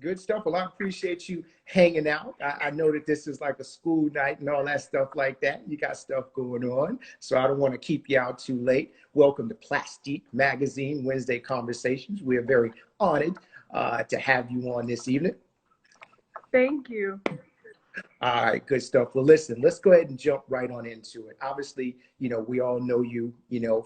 Good stuff. Well, I appreciate you hanging out. I know that this is like a school night and all that stuff like that. You got stuff going on, so I don't want to keep you out too late. Welcome to Plastique Magazine Wednesday Conversations. We are very honored to have you on this evening. Thank you. All right, good stuff. Well, listen, let's go ahead and jump right on into it. Obviously, we all know you,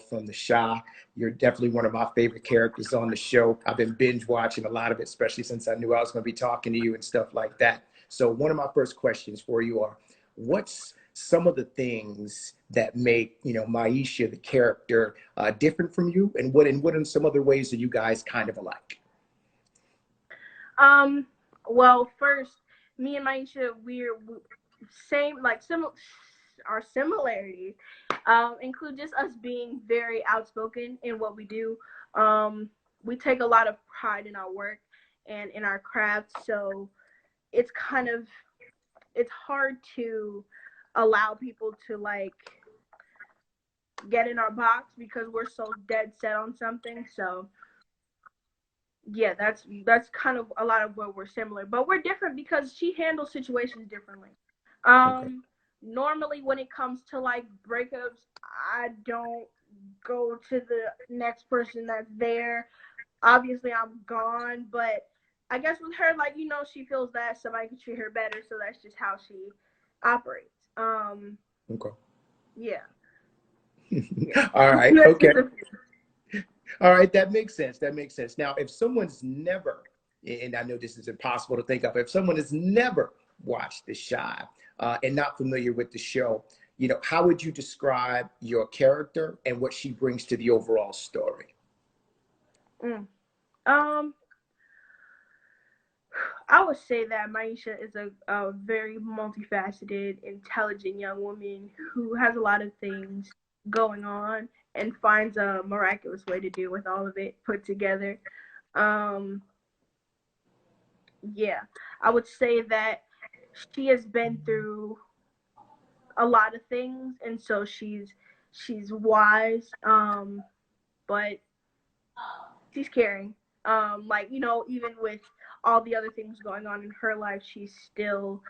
from The Chi. You're definitely one of my favorite characters on the show. I've been binge watching a lot of it, especially since I knew I was going to be talking to you and stuff like that. So one of my first questions for you are, what's some of the things that make, Maisha, the character, different from you? And what are some other ways that you guys kind of alike? Well, first, me and Maisha, we're same, like our similarities include just us being very outspoken in what we do. We take a lot of pride in our work and in our craft, so it's hard to allow people to like get in our box because we're so dead set on something. So yeah, that's kind of a lot of where we're similar, but we're different because she handles situations differently. Okay. Normally when it comes to like breakups, I don't go to the next person that's there. Obviously I'm gone, but I guess with her, like, she feels that somebody can treat her better, so that's just how she operates. Okay. Yeah. All right. Okay. All right, that makes sense. That makes sense. Now, if someone's never, and I know this is impossible to think of, if someone has never watched The Chi and not familiar with the show, how would you describe your character and what she brings to the overall story? I would say that Maisha is a very multifaceted, intelligent young woman who has a lot of things going on and finds a miraculous way to deal with all of it put together. Um, yeah, I would say that she has been through a lot of things, and so she's wise, but she's caring. Like, even with all the other things going on in her life, she's still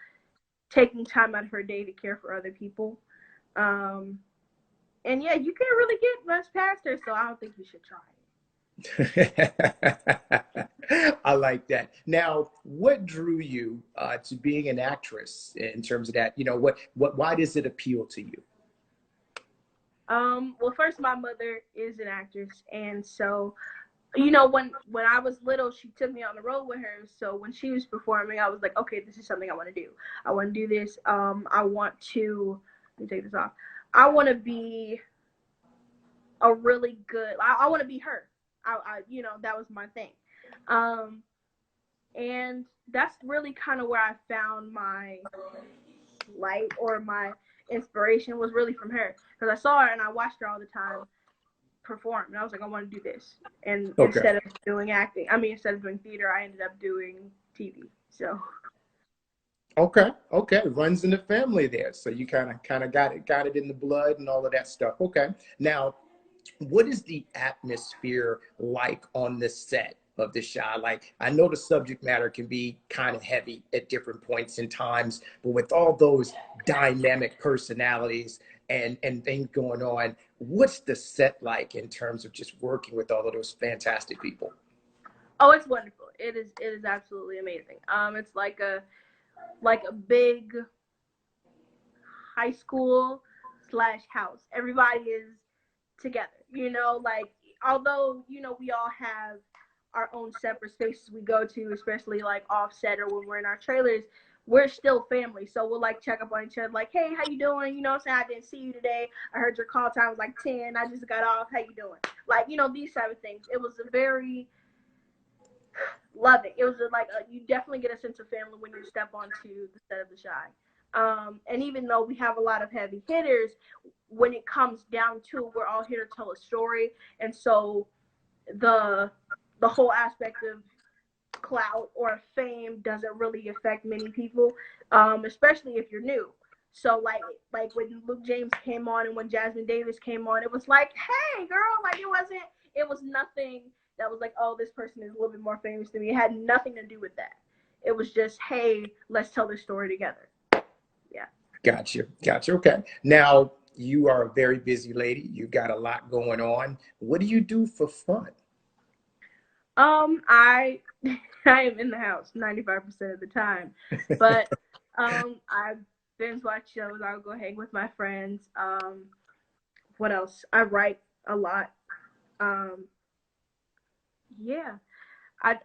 taking time out of her day to care for other people. And yeah, you can't really get much past her, so I don't think you should try I like that. Now, what drew you to being an actress in terms of that? Why does it appeal to you? Well, first, my mother is an actress, and so when I was little, she took me on the road with her. So when she was performing, I was like, okay, this is something I want to do. I want to do this. I want to, let me take this off. I want to be a really good, I want to be her. That was my thing. And that's really kind of where I found my light, or my inspiration was really from her, because I saw her and I watched her all the time perform, and I was like, I want to do this. And Okay. instead of doing theater, I ended up doing TV. So Okay. Runs in the family there. So you kind of got it in the blood and all of that stuff. Okay. Now, what is the atmosphere like on the set of The Chi? Like, I know the subject matter can be kind of heavy at different points in times, but with all those dynamic personalities and things going on, what's the set like in terms of just working with all of those fantastic people? oh, it's wonderful. It is absolutely amazing. It's like a big high school slash house. Everybody is together, like, although we all have our own separate spaces we go to, especially like offset or when we're in our trailers, we're still family. So we'll like check up on each other, like, hey, how you doing? I'm saying, I didn't see you today. I heard your call time was like 10. I just got off. How you doing? Like, these type of things. It was a very loving. It was you definitely get a sense of family when you step onto the set of The Chi. And even though we have a lot of heavy hitters, when it comes down to, we're all here to tell a story, and so the whole aspect of clout or fame doesn't really affect many people, especially if you're new. So like when Luke James came on and when Jasmine Davis came on, it was like, hey girl, like it was nothing, that was like, oh, this person is a little bit more famous than me. It had nothing to do with that. It was just, hey, let's tell this story together. Yeah. Gotcha. Gotcha. Okay. Now, you are a very busy lady. You got a lot going on. What do you do for fun? I I am in the house 95% of the time, but I binge watch shows. I'll go hang with my friends. What else? I write a lot. Um, yeah, I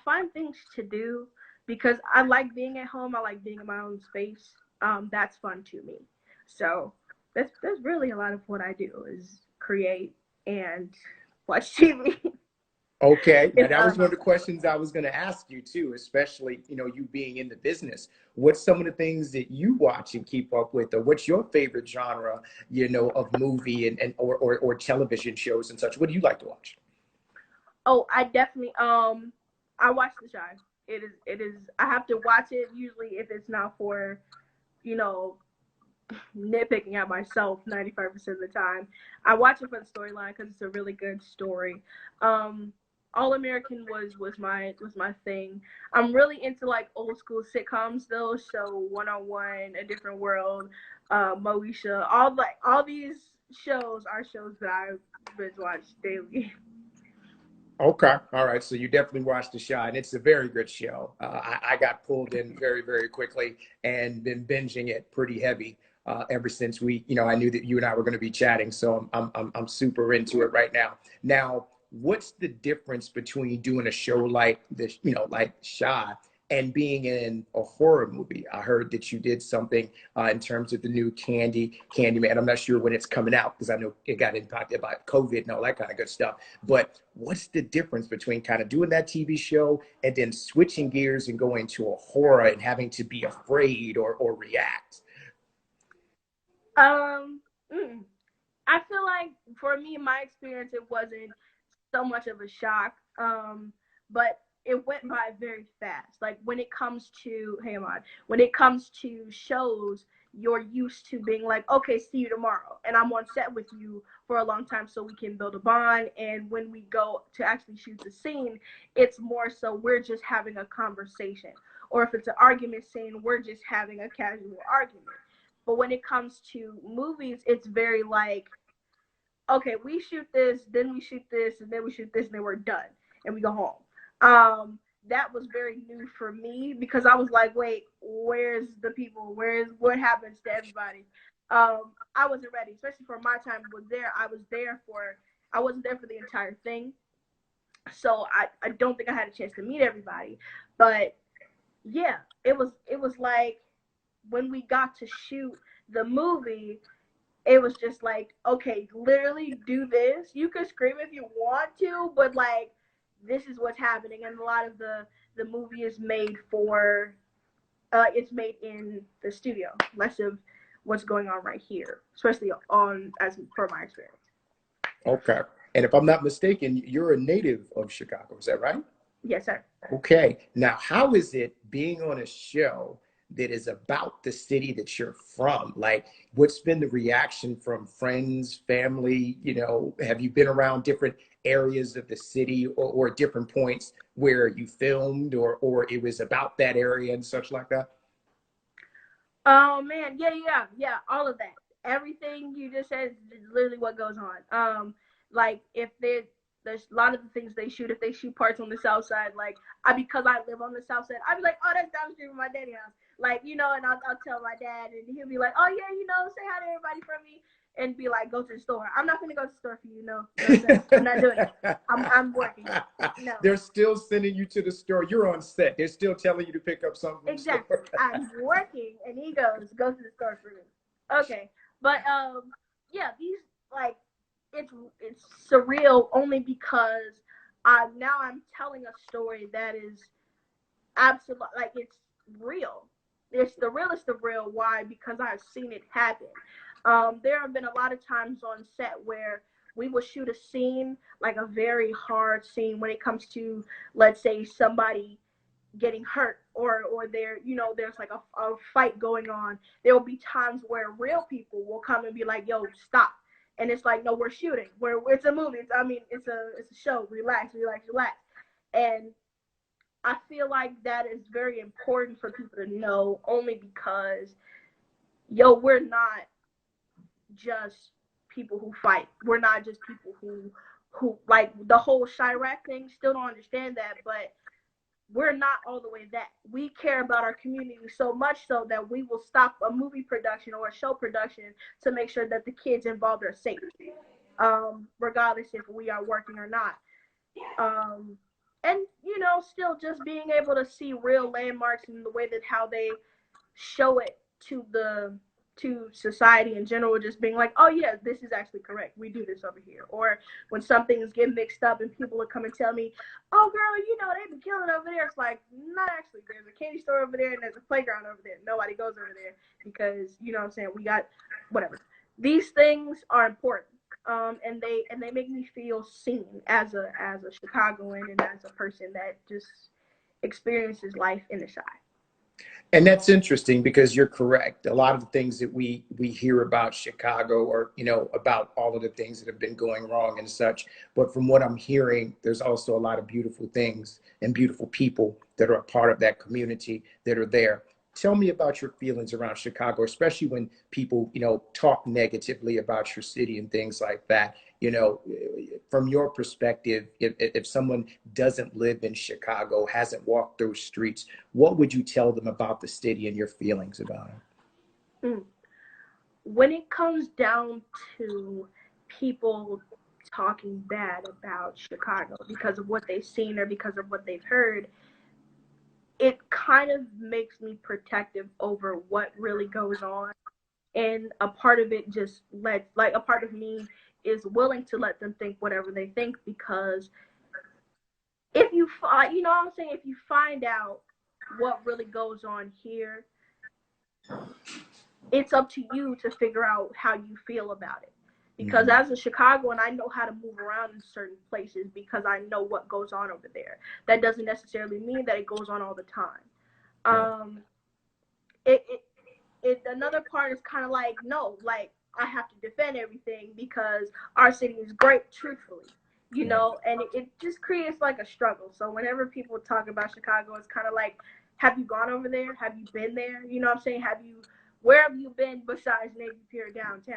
find things to do because I like being at home. I like being in my own space. That's fun to me. So that's really a lot of what I do is create and watch TV. Okay. Now, it's that was one of the questions I was going to ask you too, especially, you being in the business. What's some of the things that you watch and keep up with, or what's your favorite genre, of movie or television shows and such? What do you like to watch? Oh, I definitely I watch The Shy. It is I have to watch it usually if it's not for, you know, nitpicking at myself 95% of the time. I watch it for the storyline because it's a really good story. Um All American was my thing. I'm really into like old school sitcoms though, so 101, A Different World, Moesha, all these shows are shows that I binge watch daily. Okay. All right. So you definitely watched The Shine. It's a very good show. I got pulled in very, very quickly and been binging it pretty heavy ever since I knew that you and I were going to be chatting. So I'm super into it right now. Now, what's the difference between doing a show like this, like Shy, and being in a horror movie? I heard that you did something in terms of the new Candyman. I'm not sure when it's coming out because I know it got impacted by COVID and all that kind of good stuff. But what's the difference between kind of doing that TV show and then switching gears and going to a horror and having to be afraid or react? Um, mm, I feel like for me, my experience, it wasn't so much of a shock. But it went by very fast. Like when it comes to, hey, Ahmad, when it comes to shows, you're used to being like, okay, see you tomorrow, and I'm on set with you for a long time, so we can build a bond. And when we go to actually shoot the scene, it's more so we're just having a conversation, or if it's an argument scene, we're just having a casual argument. But when it comes to movies, it's very like, okay, we shoot this, then we shoot this, and then we shoot this, and then we're done, and we go home. That was very new for me because I was like, wait, where's the people? Where's what happens to everybody? I wasn't ready, especially for my time was there. I wasn't there for the entire thing, so I don't think I had a chance to meet everybody. But yeah, it was like when we got to shoot the movie, it was just like, okay, literally do this. You can scream if you want to, but like this is what's happening. And a lot of the movie is made for it's made in the studio, less of what's going on right here, especially on as per my experience. Okay. And if I'm not mistaken, you're a native of Chicago. Is that right? Yes, sir. Okay. Now, how is it being on a show that is about the city that you're from? Like, what's been the reaction from friends, family? Have you been around different areas of the city or different points where you filmed or it was about that area and such like that? Oh man, yeah, all of that. Everything you just said is literally what goes on. Like if there's a lot of the things they shoot. If they shoot parts on the south side, like because I live on the south side, I'd be like, oh, that's down the street from my daddy house. Like and I'll tell my dad, and he'll be like, oh yeah, say hi to everybody from me, and be like, go to the store. I'm not gonna go to the store for you, no sir. I'm not doing it. I'm working. No. They're still sending you to the store. You're on set. They're still telling you to pick up something from the Exactly. store. I'm working, and he goes, go to the store for me. Okay, but yeah, these like it's surreal only because I'm telling a story that is absolute, like it's real. It's the realest of real. Why? Because I've seen it happen. There have been a lot of times on set where we will shoot a scene, like a very hard scene when it comes to, let's say, somebody getting hurt or there's like a fight going on. There will be times where real people will come and be like, yo, stop, And it's like, no, we're shooting. It's a movie. It's a show. Relax, relax, relax. And I feel like that is very important for people to know, only because, we're not just people who fight. We're not just people who like the whole Chirac thing. Still don't understand that, but we're not all the way that. We care about our community so much so that we will stop a movie production or a show production to make sure that the kids involved are safe, regardless if we are working or not. Um, and still just being able to see real landmarks and the way that how they show it to society in general, just being like, oh yeah, this is actually correct, we do this over here. Or when some things get mixed up and people will come and tell me, oh girl, they've been killing over there. It's like, not actually. There's a candy store over there and there's a playground over there. Nobody goes over there because, what I'm saying, we got whatever. These things are important. And they make me feel seen as a Chicagoan and as a person that just experiences life in the shy. And that's interesting because you're correct. A lot of the things that we hear about Chicago, or about all of the things that have been going wrong and such. But from what I'm hearing, there's also a lot of beautiful things and beautiful people that are a part of that community that are there. Tell me about your feelings around Chicago, especially when people, talk negatively about your city and things like that. From your perspective, if someone doesn't live in Chicago, hasn't walked those streets, what would you tell them about the city and your feelings about it? When it comes down to people talking bad about Chicago because of what they've seen or because of what they've heard, it kind of makes me protective over what really goes on. And a part of it just a part of me is willing to let them think whatever they think, because if you find, what I'm saying, if you find out what really goes on here, it's up to you to figure out how you feel about it. Because as a Chicagoan, I know how to move around in certain places because I know what goes on over there. That doesn't necessarily mean that it goes on all the time. It, it, Another part is kind of like, no, like, I have to defend everything because our city is great, truthfully, and it just creates like a struggle. So whenever people talk about Chicago, it's kind of like, have you gone over there? Have you been there? You know what I'm saying? Where have you been besides Navy Pier downtown?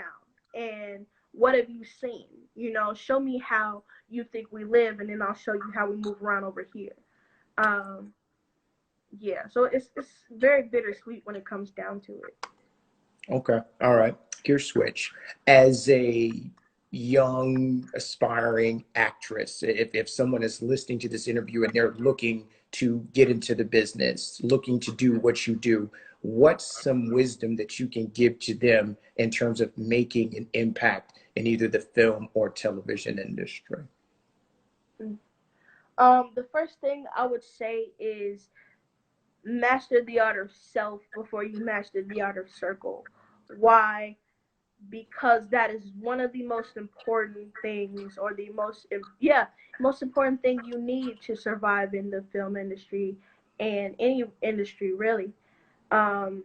And what have you seen? Show me how you think we live, and then I'll show you how we move around over here. Yeah, so it's very bittersweet when it comes down to it. Okay. All right. Gear switch. As a young aspiring actress, if someone is listening to this interview and they're looking to get into the business, looking to do what you do, what's some wisdom that you can give to them in terms of making an impact in either the film or television industry? The first thing I would say is master the art of self before you master the art of circle. Why? Because that is one of the most important things, or the most important thing you need to survive in the film industry and any industry really. Um,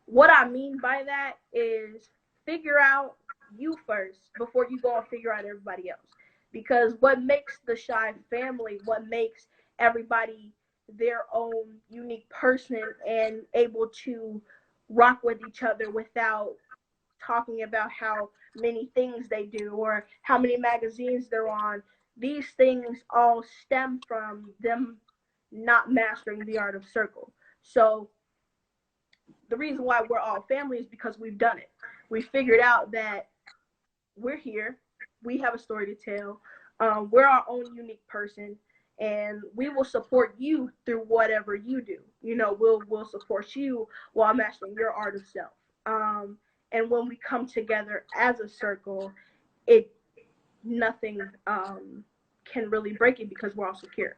what I mean by that is figure out you first before you go and figure out everybody else. Because what makes the Shy family, what makes everybody their own unique person and able to rock with each other without talking about how many things they do or how many magazines they're on. These things all stem from them not mastering the art of circle. So the reason why we're all family is because we've done it. We figured out that we're here. We have a story to tell. We're our own unique person, and we will support you through whatever you do. We'll support you while mastering your art of self. And when we come together as a circle, it nothing can really break it because we're all secure.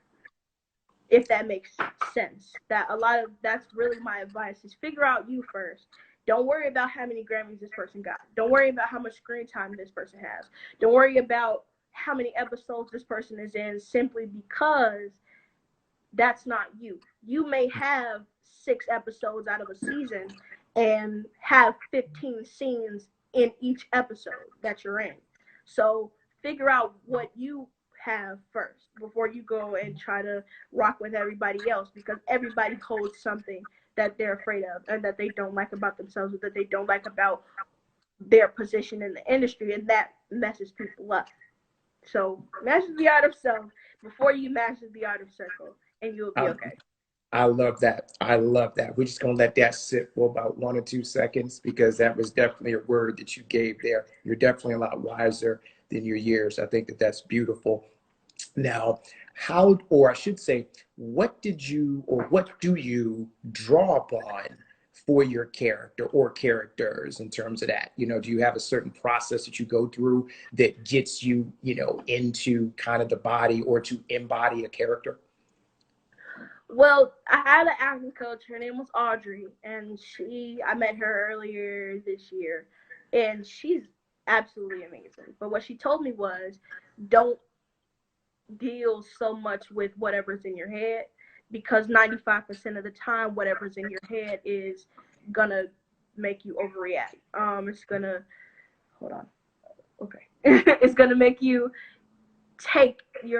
If that makes sense. That's really my advice is figure out you first. Don't worry about how many Grammys this person got. Don't worry about how much screen time this person has. Don't worry about how many episodes this person is in, simply because that's not you. You may have 6 episodes out of a season and have 15 scenes in each episode that you're in. So figure out what you have first before you go and try to rock with everybody else, because everybody holds something that they're afraid of and that they don't like about themselves, or that they don't like about their position in the industry, and that messes people up. So master the art of self before you master the art of circle, and you'll be I, okay. I love that. I love that. We're just going to let that sit for about 1 or 2 seconds, because that was definitely a word that you gave there. You're definitely a lot wiser than your years. I think that that's beautiful. Now, how, or I should say, what did you, or what do you draw upon for your character or characters in terms of that? Do you have a certain process that you go through that gets you, into kind of the body or to embody a character? Well, I had an acting coach. Her name was Audrey, and I met her earlier this year, and she's absolutely amazing. But what she told me was, don't deal so much with whatever's in your head, because 95% of the time, whatever's in your head is gonna make you overreact. It's gonna, hold on, okay, it's gonna make you take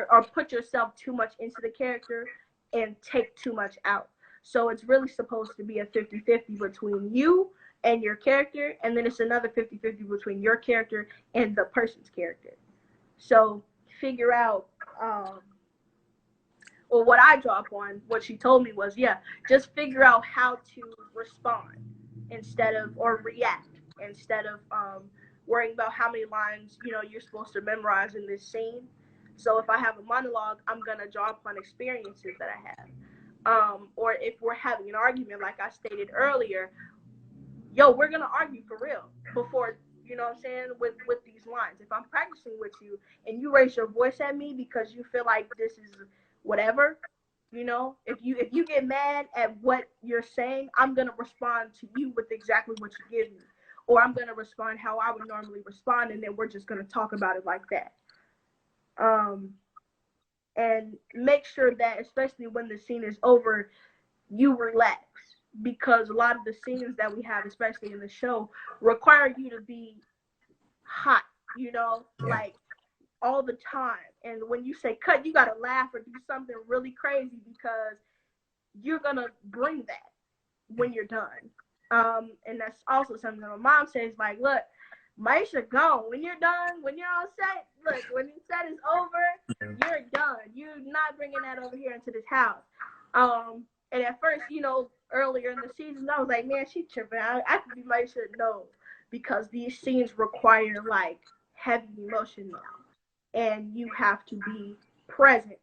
or put yourself too much into the character and take too much out. So it's really supposed to be a 50-50 between you and your character, and then it's another 50-50 between your character and the person's character. So figure out, or what I draw upon, what she told me was, yeah, just figure out how to respond instead of, or react, instead of worrying about how many lines, you're supposed to memorize in this scene. So if I have a monologue, I'm going to draw upon experiences that I have. Or if we're having an argument, like I stated earlier, yo, we're gonna argue for real before, what I'm saying, with these lines. If I'm practicing with you and you raise your voice at me because you feel like this is whatever, if you get mad at what you're saying, I'm gonna respond to you with exactly what you give me, or I'm gonna respond how I would normally respond, and then we're just gonna talk about it like that. Um, and make sure that, especially when the scene is over, you relax, because a lot of the scenes that we have, especially in the show, require you to be hot, Yeah. like all the time. And when you say cut, you gotta laugh or do something really crazy, because you're gonna bring that when you're done. And that's also something that my mom says, like, look, Maisha, go. When you're done, when you're on set, look, when the set is over, you're done. You're not bringing that over here into this house. And at first, earlier in the season, I was like, man, she tripping. I could be Maisha. No, because these scenes require, like, heavy emotion now. And you have to be present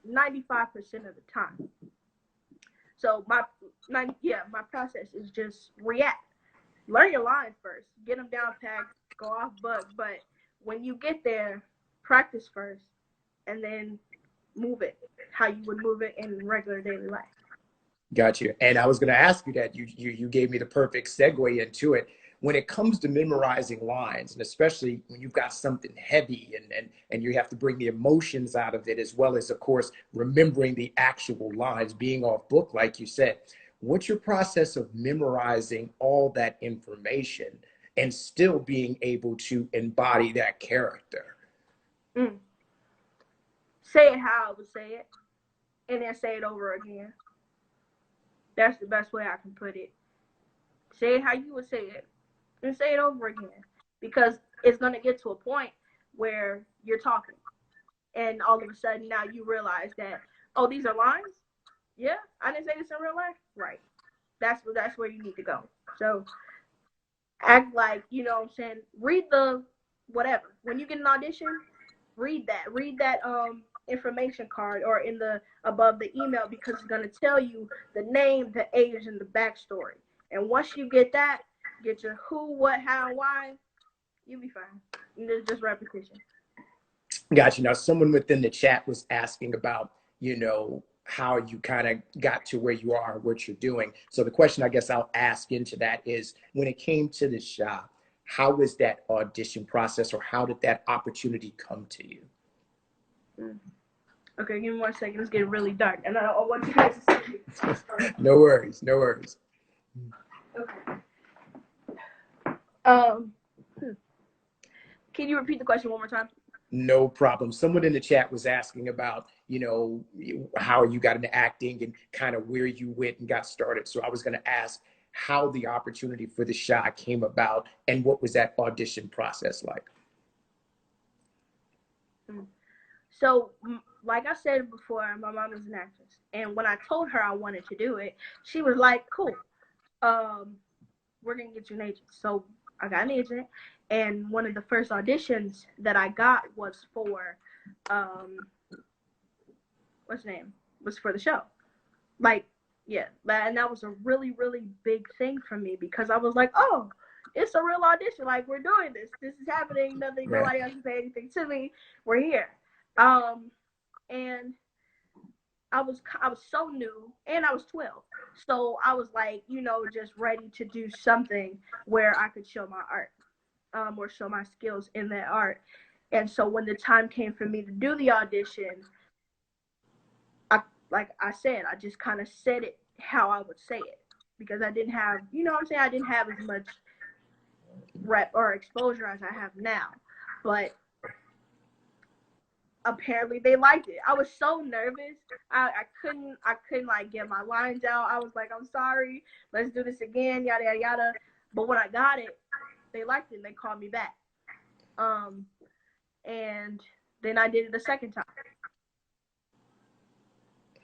95% of the time. So my process is just react. Learn your lines first. Get them down packed. Go off book. But when you get there, practice first, and then move it how you would move it in regular daily life. Got you. And I was going to ask you that. You gave me the perfect segue into it. When it comes to memorizing lines, and especially when you've got something heavy, and you have to bring the emotions out of it, as well as, of course, remembering the actual lines, being off book, like you said, what's your process of memorizing all that information and still being able to embody that character? Mm. Say it how I would say it, and then say it over again. That's the best way I can put it. Say it how you would say it, and say it over again, because it's gonna get to a point where you're talking, and all of a sudden now you realize that, oh, these are lines. Yeah, I didn't say this in real life. Right. That's where you need to go. So act like, what I'm saying. Read the whatever. When you get an audition, read that. Read that information card, or in the above the email, because it's gonna tell you the name, the age, and the backstory. And once you get that, get your who, what, how, why, you'll be fine. And it's just repetition. Got you. Now, someone within the chat was asking about, how you kind of got to where you are, what you're doing. So the question I guess I'll ask into that is, when it came to the shop, how was that audition process, or how did that opportunity come to you? Mm. Okay, give me 1 second. It's getting really dark, and I want you guys to see. No worries, no worries. Okay. Um, Can you repeat the question one more time? No problem. Someone in the chat was asking about, how you got into acting and kind of where you went and got started. So I was going to ask how the opportunity for the Shy came about and what was that audition process like? So, like I said before, my mom is an actress, and when I told her I wanted to do it, she was like, "Cool, we're gonna get you an agent." So I got an agent, and one of the first auditions that I got was for, what's the name? Was for the show. Like, yeah, and that was a really, really big thing for me because I was like, "Oh, it's a real audition. Like, we're doing this. This is happening. Nothing. Right. Nobody else can say anything to me. We're here." And I was so new, and I was 12, so I was like, just ready to do something where I could show my art, or show my skills in that art. And so when the time came for me to do the audition, like I said, I just kind of said it how I would say it because I didn't have, what I'm saying, I didn't have as much rep or exposure as I have now, but apparently they liked it. I was so nervous. I couldn't like get my lines out. I was like, "I'm sorry, let's do this again, yada yada yada." But when I got it, they liked it and they called me back. And then I did it a second time.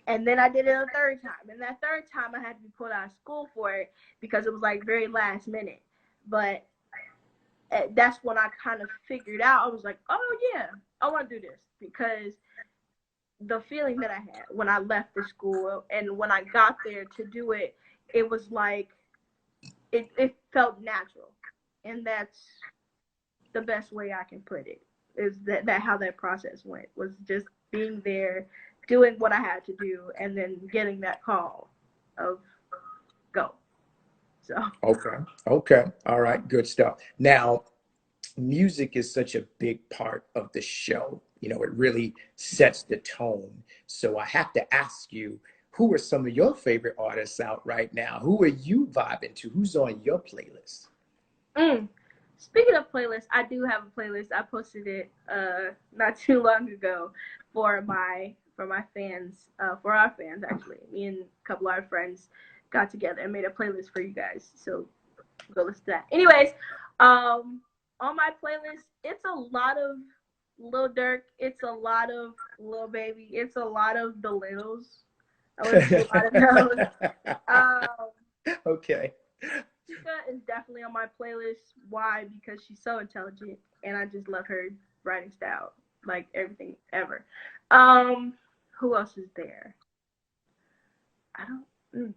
And then I did it a third time. And that third time I had to be pulled out of school for it because it was like very last minute. But that's when I kind of figured out, I was like, "Oh yeah, I want to do this," because the feeling that I had when I left the school and when I got there to do it, it was like it felt natural. And that's the best way I can put it, is that how that process went, was just being there, doing what I had to do, and then getting that call of go. So Okay. All right. Good stuff. Now, music is such a big part of the show. It really sets the tone. So I have to ask you, who are some of your favorite artists out right now? Who are you vibing to? Who's on your playlist? mm. Speaking of playlists, I do have a playlist. I posted it not too long ago for my fans, for our fans actually. Me and a couple of our friends got together and made a playlist for you guys. So go listen to that. Anyways, on my playlist, it's a lot of Lil Durk. It's a lot of Lil Baby. It's a lot of the Littles. I listen to a lot of those. Um, Okay. Maisha is definitely on my playlist. Why? Because she's so intelligent, and I just love her writing style, like everything ever. Um, who else is there? I don't.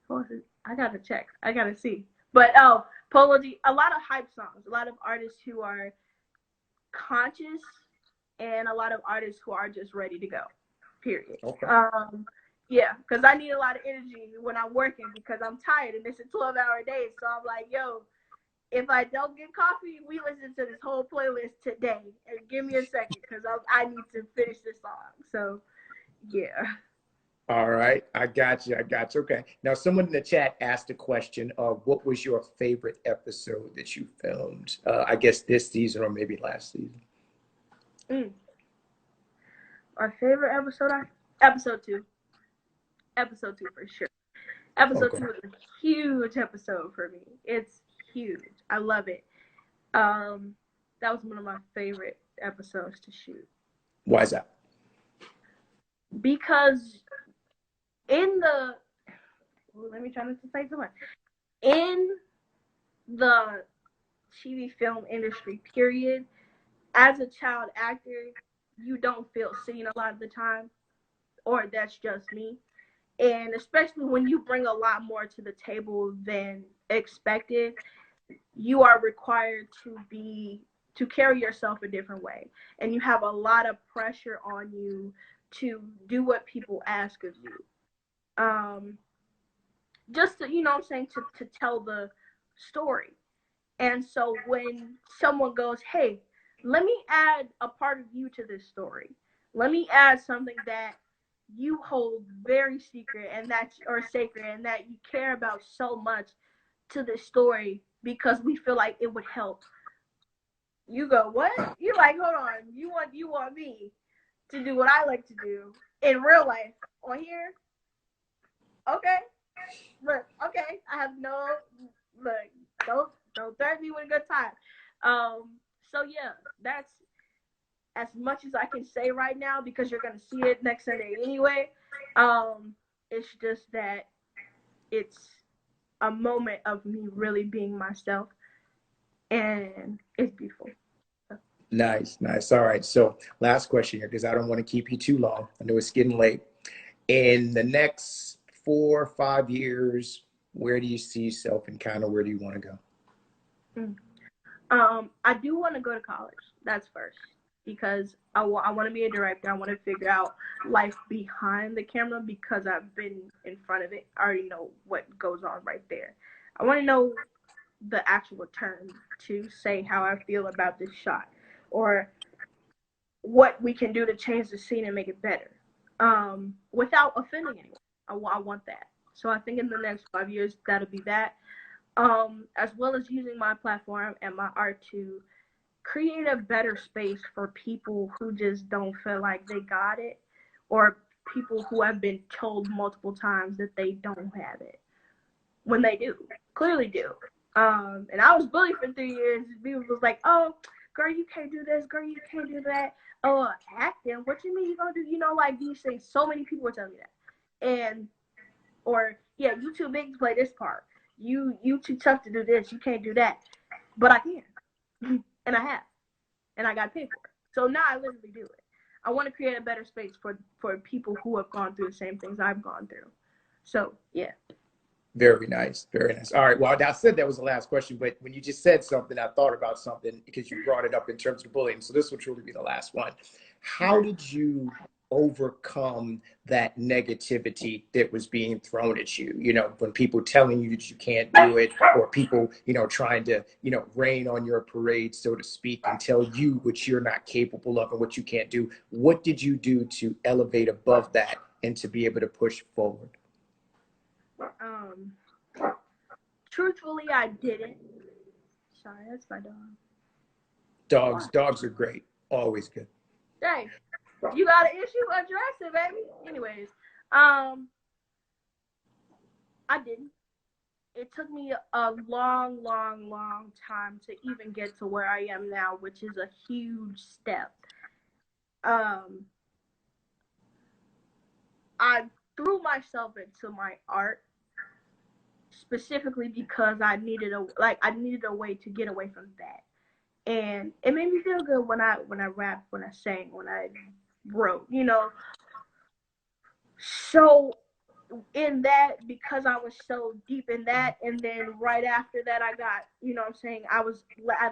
Who else is? I gotta check. I gotta see. But Polo G. A lot of hype songs. A lot of artists who are conscious, and a lot of artists who are just ready to go. Period. Okay. Yeah, because I need a lot of energy when I'm working because I'm tired and it's a 12-hour day. So I'm like, yo, if I don't get coffee, we listen to this whole playlist today. And give me a second because I need to finish this song. So, yeah. All right. I got you. Okay. Now, someone in the chat asked a question of what was your favorite episode that you filmed? I guess this season or maybe last season. My favorite episode? Episode 2. Episode 2 for sure. Episode Okay. 2 was a huge episode for me. It's huge. I love it. That was one of my favorite episodes to shoot. Why is that? Because in the let me try not to say too much. In the TV film industry, period, as a child actor, you don't feel seen a lot of the time, or that's just me. And especially when you bring a lot more to the table than expected, you are required to carry yourself a different way, and you have a lot of pressure on you to do what people ask of you. Just to, what I'm saying, to tell the story. And so when someone goes, "Hey, let me add a part of you to this story. Let me add something that you hold very secret and that or sacred and that you care about so much to this story because we feel like it would help You go, what? You like, hold on. You want me to do what I like to do in real life on here? Okay. Look, okay. I have no look, don't threaten me with a good time. So yeah, that's as much as I can say right now because you're gonna see it next Sunday anyway. It's just that it's a moment of me really being myself, and it's beautiful. Nice, nice. All right. So last question here, because I don't want to keep you too long. I know it's getting late. In the next 4 or 5 years, where do you see yourself and kind of where do you want to go? Mm. I do want to go to college. That's first because I want to be a director. I want to figure out life behind the camera because I've been in front of it. I already know what goes on right there. I want to know the actual term to say how I feel about this shot or what we can do to change the scene and make it better without offending anyone. I want that. So I think in the next 5 years, that'll be that. As well as using my platform and my art to create a better space for people who just don't feel like they got it or people who have been told multiple times that they don't have it when they do, clearly do. And I was bullied for 3 years. People was like, "Oh, girl, you can't do this. Girl, you can't do that. Oh, acting. What you mean you gonna do? You know, like these things." So many people were telling me that, and or yeah, you too big to play this part. You too tough to do this. You can't do that. But I can, and I have, and I got paid for it. So now I literally do it. I want to create a better space for people who have gone through the same things I've gone through. So yeah. Very nice. Very nice. All right. Well, I said that was the last question, but when you just said something, I thought about something because you brought it up in terms of bullying. So this will truly be the last one. How Okay. did you overcome that negativity that was being thrown at you? You know, when people telling you that you can't do it, or people, trying to, rain on your parade, so to speak, and tell you what you're not capable of and what you can't do. What did you do to elevate above that and to be able to push forward? Um, truthfully, I didn't. Sorry, that's my dog. Dogs, What? dogs are great. Always good. Hey, you got an issue? Address it, baby. Anyways, um, I didn't. It took me a long, long, long time to even get to where I am now, which is a huge step. Um, I threw myself into my art specifically because I needed a way to get away from that. And it made me feel good when I rapped, when I sang, when I wrote, So in that, because I was so deep in that, and then right after that I got, what I'm saying, I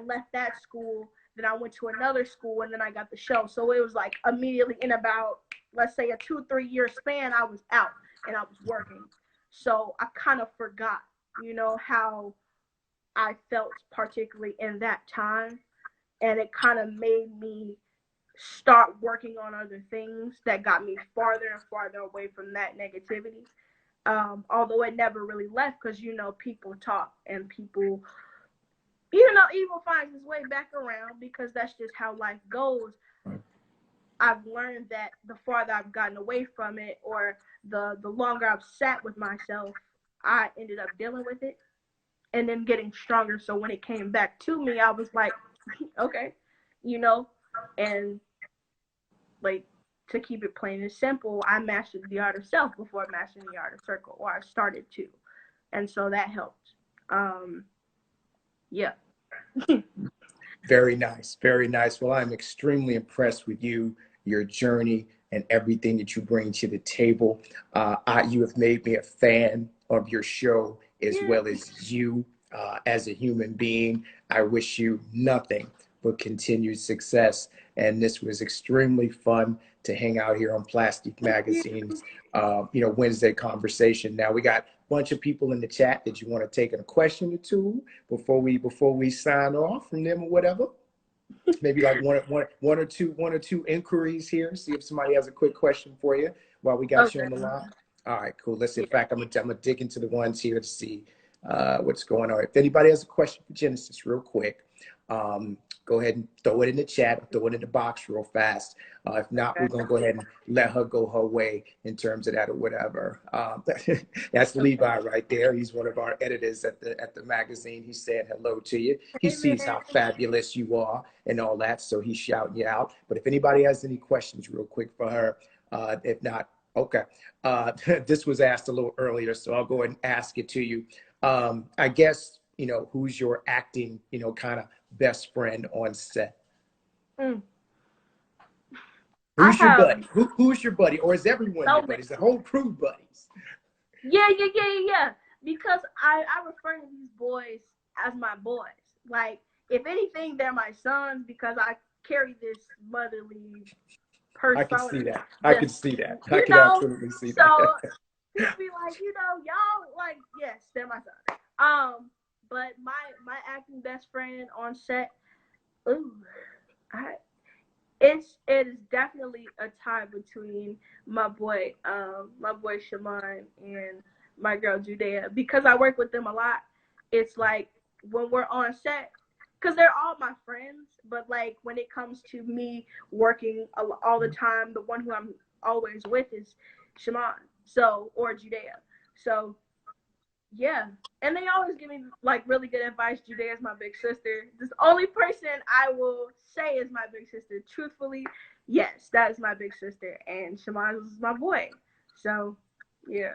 left that school, then I went to another school, and then I got the show. So it was like immediately in about, let's say, a 2-3 year span, I was out and I was working. So I kind of forgot, how I felt particularly in that time, and it kind of made me start working on other things that got me farther and farther away from that negativity. Although it never really left because people talk and people, evil finds its way back around because that's just how life goes. I've learned that the farther I've gotten away from it, or the longer I've sat with myself, I ended up dealing with it and then getting stronger. So when it came back to me, I was like, okay, you know, and like, to keep it plain and simple, I mastered the art of self before mastering the art of circle, or I started to, and so that helped. Um, yeah. Very nice. Very nice. Well, I'm extremely impressed with you, your journey, and everything that you bring to the table. You have made me a fan of your show as Yeah. well as you as a human being. I wish you nothing but continued success. And this was extremely fun to hang out here on Plastic Thank you. Magazine's, Wednesday conversation. Now we got a bunch of people in the chat that you want to take a question or two before we sign off from them or whatever. Maybe like one or two inquiries here. See if somebody has a quick question for you while we got you Okay. on the line. All right, cool. Let's see. In Yeah. fact, I'm gonna dig into the ones here to see what's going on. If anybody has a question for Genesis, real quick, Go ahead and throw it in the chat, or throw it in the box real fast. If not, we're Okay. going to go ahead and let her go her way in terms of that or whatever. That's Okay. Levi right there. He's one of our editors at the magazine. He said hello to you. He Hey, sees how man. fabulous you are and all that, so he's shouting you out. But if anybody has any questions real quick for her, if not, okay. This was asked a little earlier, so I'll go ahead and ask it to you. I guess, who's your acting, kind of best friend on set? Mm. I Who's your have buddy? Who's your buddy? Or is everyone so your many. buddy? Is the whole crew buddies? Yeah. Because I refer to these boys as my boys. Like, if anything, they're my sons because I carry this motherly I can persona. see that. I can Just, see that. I you can know, absolutely see so that. people be like, y'all, like, yes, they're my sons. But my acting best friend on set, ooh, I it is definitely a tie between my boy Shaman and my girl Judea, because I work with them a lot. It's like when we're on set, because they're all my friends, but like when it comes to me working all the time, the one who I'm always with is Shaman, so, or Judea. So yeah. And they always give me like really good advice. Judea is my big sister. This only person I will say is my big sister. Truthfully, yes, that is my big sister. And Shaman is my boy. So yeah.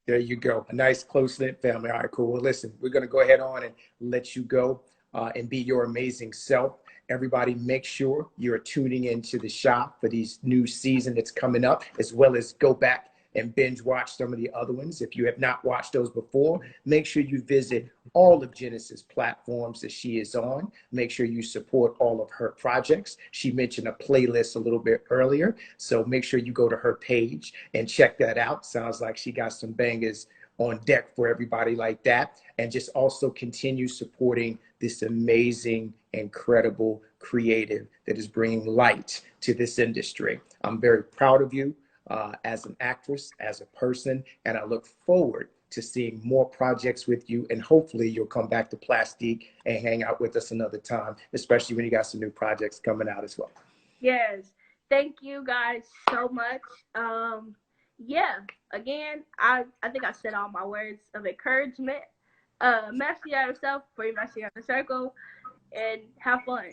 There you go. A nice close knit family. All right, cool. Well, listen, we're going to go ahead on and let you go and be your amazing self. Everybody, make sure you're tuning into the shop for these new season that's coming up, as well as go back and binge watch some of the other ones. If you have not watched those before, make sure you visit all of Genesis platforms that she is on. Make sure you support all of her projects. She mentioned a playlist a little bit earlier, so make sure you go to her page and check that out. Sounds like she got some bangers on deck for everybody like that. And just also continue supporting this amazing, incredible creative that is bringing light to this industry. I'm very proud of you as an actress, as a person, and I look forward to seeing more projects with you. And hopefully you'll come back to Plastique and hang out with us another time, especially when you got some new projects coming out as well. Yes. Thank you guys so much. Yeah. Again, I think I said all my words of encouragement. Master yourself, before you master your circle, and have fun.